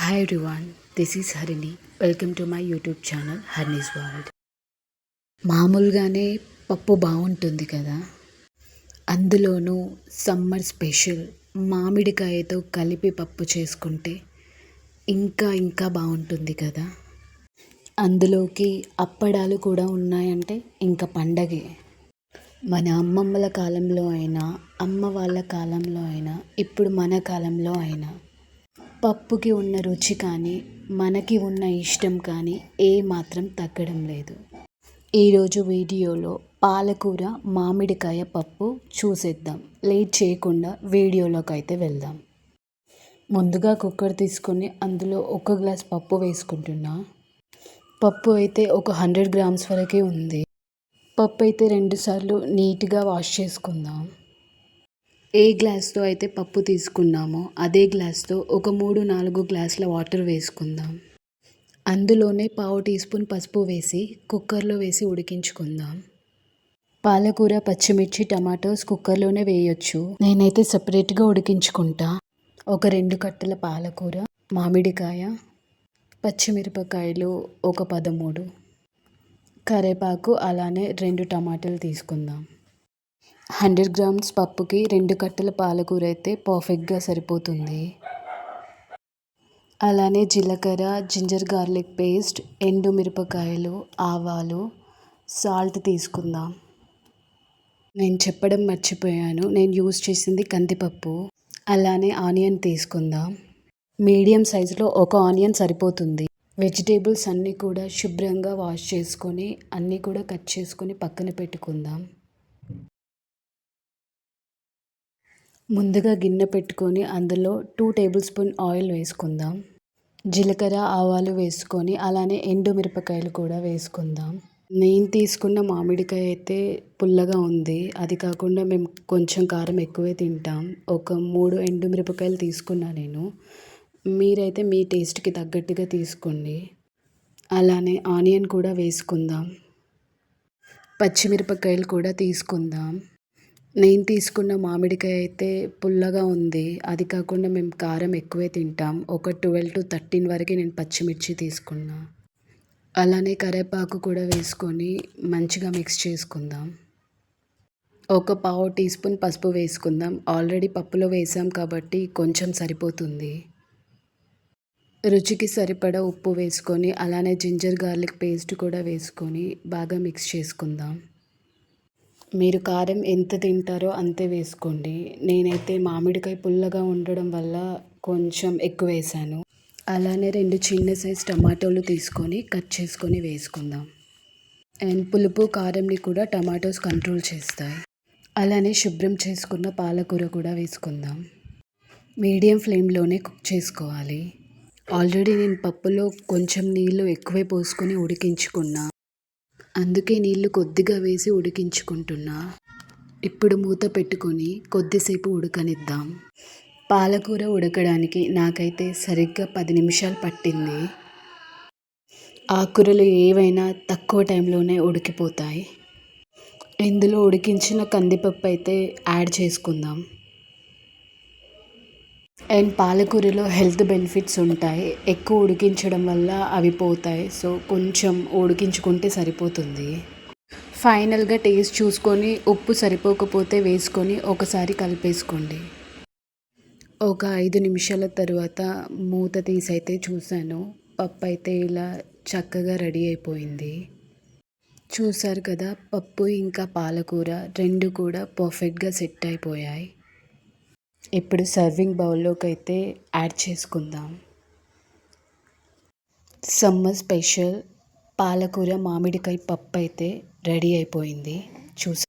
Hi everyone, this is Harini. Welcome to my YouTube channel హర్నీస్ world. మామూలుగానే పప్పు బాగుంటుంది కదా, అందులోనూ సమ్మర్ స్పెషల్ మామిడికాయతో కలిపి పప్పు చేసుకుంటే ఇంకా బాగుంటుంది కదా. అందులోకి అప్పడాలు కూడా ఉన్నాయంటే ఇంకా పండగే. మన అమ్మమ్మల కాలంలో అయినా, అమ్మ వాళ్ళ కాలంలో అయినా, ఇప్పుడు మన కాలంలో అయినా పప్పుకి ఉన్న రుచి కానీ, మనకి ఉన్న ఇష్టం కానీ ఏమాత్రం తగ్గడం లేదు. ఈరోజు వీడియోలో పాలకూర మామిడికాయ పప్పు చూసేద్దాం. లేట్ చేయకుండా వీడియోలోకి అయితే వెళ్దాం. ముందుగా కుక్కర్ తీసుకొని అందులో 1 గ్లాస్ పప్పు వేసుకుంటున్నా. పప్పు అయితే ఒక 100 గ్రామ్స్ వరకే ఉంది. పప్పు అయితే 2 సార్లు నీట్గా వాష్ చేసుకుందాం. ఏ గ్లాస్తో అయితే పప్పు తీసుకున్నామో అదే గ్లాస్తో ఒక 3-4 గ్లాసుల వాటర్ వేసుకుందాం. అందులోనే పావు టీ స్పూన్ పసుపు వేసి కుక్కర్లో వేసి ఉడికించుకుందాం. పాలకూర, పచ్చిమిర్చి, టమాటోస్ కుక్కర్లోనే వేయొచ్చు. నేనైతే సపరేట్గా ఉడికించుకుంటా. ఒక 2 కట్టల పాలకూర, మామిడికాయ, పచ్చిమిరపకాయలు ఒక 13, కరివేపాకు, అలానే 2 టమాటాలు తీసుకుందాం. 100 గ్రామ్స్ పప్పుకి 2 కట్టల పాలకూర అయితే పర్ఫెక్ట్గా సరిపోతుంది. అలానే జీలకర్ర, జింజర్ గార్లిక్ పేస్ట్, ఎండు మిరపకాయలు, ఆవాలు, సాల్ట్ తీసుకుందాం. నేను చెప్పడం మర్చిపోయాను, నేను యూజ్ చేసింది కందిపప్పు. అలానే ఆనియన్ తీసుకుందాం. మీడియం సైజులో ఒక ఆనియన్ సరిపోతుంది. వెజిటేబుల్స్ అన్నీ కూడా శుభ్రంగా వాష్ చేసుకొని అన్నీ కూడా కట్ చేసుకొని పక్కన పెట్టుకుందాం. ముందుగా గిన్నె పెట్టుకొని అందులో 2 టేబుల్ స్పూన్ ఆయిల్ వేసుకుందాం. జీలకర్ర, ఆవాలు వేసుకొని అలానే ఎండు మిరపకాయలు కూడా వేసుకుందాం. నేను తీసుకున్న మామిడికాయ అయితే పుల్లగా ఉంది. అది కాకుండా మేము కొంచెం కారం ఎక్కువే తింటాం. ఒక 3 ఎండు మిరపకాయలు తీసుకున్నా నేను. మీరైతే మీ టేస్ట్కి తగ్గట్టుగా తీసుకోండి. అలానే ఆనియన్ కూడా వేసుకుందాం. పచ్చిమిరపకాయలు కూడా తీసుకుందాం. నేను తీసుకున్న మామిడికాయ అయితే పుల్లగా ఉంది. అది కాకుండా మేము కారం ఎక్కువే తింటాం. ఒక 12-13 వరకు నేను పచ్చిమిర్చి తీసుకున్నా. అలానే కరివేపాకు కూడా వేసుకొని మంచిగా మిక్స్ చేసుకుందాం. ఒక పావు టీ స్పూన్ పసుపు వేసుకుందాం. ఆల్రెడీ పప్పులో వేసాం కాబట్టి కొంచెం సరిపోతుంది. రుచికి సరిపడా ఉప్పు వేసుకొని అలానే జింజర్ గార్లిక్ పేస్ట్ కూడా వేసుకొని బాగా మిక్స్ చేసుకుందాం. మీరు కారం ఎంత తింటారో అంతే వేసుకోండి. నేనైతే మామిడికాయ పుల్లగా ఉండడం వల్ల కొంచెం ఎక్కువ వేసాను. అలానే 2 చిన్న సైజ్ టమాటోలు తీసుకొని కట్ చేసుకొని వేసుకుందాం. అండ్ పులుపు, కారంని కూడా టమాటోస్ కంట్రోల్ చేస్తాయి. అలానే శుభ్రం చేసుకున్న పాలకూర కూడా వేసుకుందాం. మీడియం ఫ్లేమ్లోనే కుక్ చేసుకోవాలి. ఆల్రెడీ నేను పప్పులో కొంచెం నీళ్ళు ఎక్కువే పోసుకొని ఉడికించుకున్నా. అందుకే నీళ్ళు కొద్దిగా వేసి ఉడికించుకుంటున్నా. ఇప్పుడు మూత పెట్టుకొని కొద్దిసేపు ఉడకనిద్దాం. పాలకూర ఉడకడానికి నాకైతే సరిగ్గా 10 నిమిషాలు పట్టింది. ఆకుకూరలు ఏవైనా తక్కువ టైంలోనే ఉడికిపోతాయి. ఇందులో ఉడికించిన కందిపప్పు అయితే యాడ్ చేసుకుందాం. అండ్ పాలకూరలో హెల్త్ బెనిఫిట్స్ ఉంటాయి. ఎక్కువ ఉడికించడం వల్ల అవి పోతాయి. సో కొంచెం ఉడికించుకుంటే సరిపోతుంది. ఫైనల్గా టేస్ట్ చూసుకొని ఉప్పు సరిపోకపోతే వేసుకొని ఒకసారి కలిపేసుకోండి. ఒక 5 నిమిషాల తర్వాత మూత తీసి అయితే చూశాను. పప్పు అయితే ఇలా చక్కగా రెడీ అయిపోయింది. చూసారు కదా, పప్పు ఇంకా పాలకూర 2 కూడా పర్ఫెక్ట్గా సెట్ అయిపోయాయి. ఇప్పుడు సర్వింగ్ బౌల్లోకి అయితే యాడ్ చేసుకుందాం. సమ్మర్ స్పెషల్ పాలకూర మామిడికాయ పప్పు అయితే రెడీ అయిపోయింది.